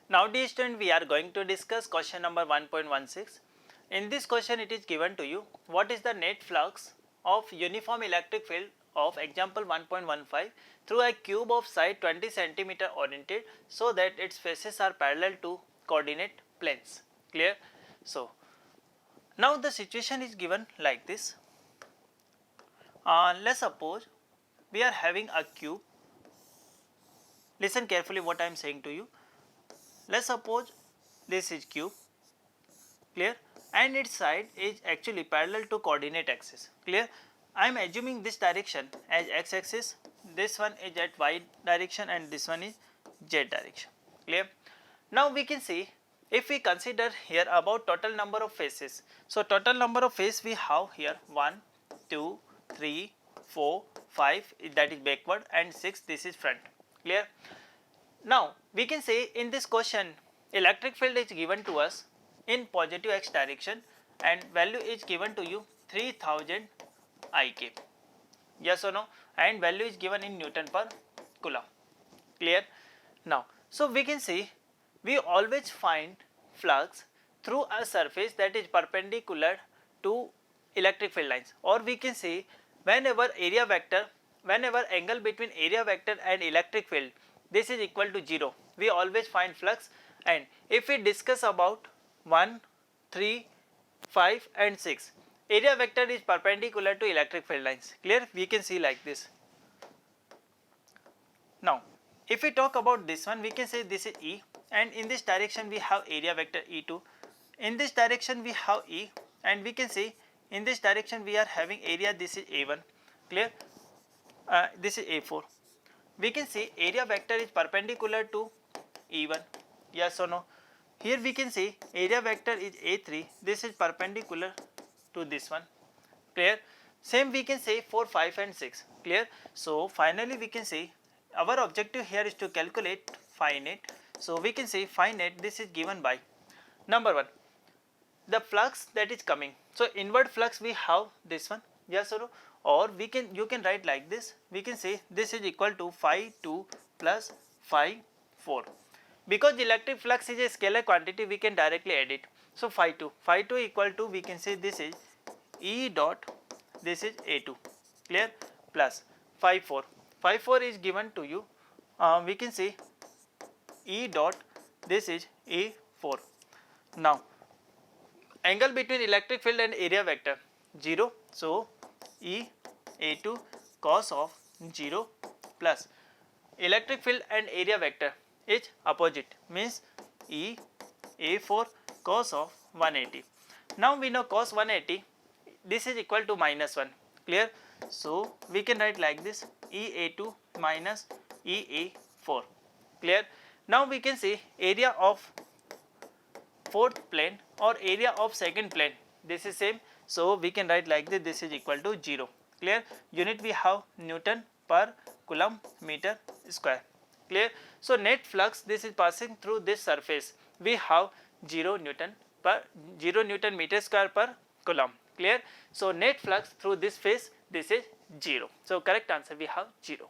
Now dear student, we are going to discuss question number 1.16. In this question it is given to you what is the net flux of uniform electric field of example 1.15 through a cube of side 20 centimeter oriented so that its faces are parallel to coordinate planes. Clear? So now the situation is given like this. Let's suppose we are having a cube. Listen carefully what I am saying to you. Let's suppose this is cube, clear, and its side is actually parallel to coordinate axis, clear. I am assuming this direction as x axis, this one is at y direction and this one is z direction, clear. Now we can see if we consider here about total number of faces. So total number of faces we have here 1, 2, 3, 4, 5, that is backward, and 6, this is front, clear. Now we can say in this question electric field is given to us in positive x direction and value is given to you 3000 IK, yes or no, and value is given in Newton per Coulomb, clear. Now so we can see we always find flux through a surface that is perpendicular to electric field lines, or we can say whenever angle between area vector and electric field this is equal to 0, we always find flux. And if we discuss about 1, 3, 5 and 6, area vector is perpendicular to electric field lines, clear, we can see like this. Now if we talk about this one, we can say this is E, and in this direction we have area vector E2, in this direction we have E, and we can see in this direction we are having area, this is A1, clear, this is A4. We can see area vector is perpendicular to E1, yes or no. Here we can see area vector is A3, this is perpendicular to this one, clear. Same we can say for 5 and 6, clear. So finally we can say our objective here is to calculate phi net. So we can say phi net, this is given by number 1, the flux that is coming. So inward flux we have this one, yes or no, or you can write like this, we can say this is equal to phi 2 plus phi 4. Because electric flux is a scalar quantity, we can directly add it. So phi 2 equal to, we can say this is E dot, this is A2, clear, plus phi 4 is given to you, we can say E dot, this is A4. Now angle between electric field and area vector 0, so E A2 cos of 0 plus electric field and area vector is opposite, means E A4 cos of 180. Now we know cos 180, this is equal to minus 1, clear. So we can write like this, E A2 minus E A4, clear. Now we can see area of fourth plane or area of second plane, this is same, so we can write like this is equal to 0, clear. Unit we have Newton per Coulomb meter square, clear. So net flux, this is passing through this surface, we have 0 Newton meter square per Coulomb, clear. So net flux through this face, this is 0, so correct answer we have 0.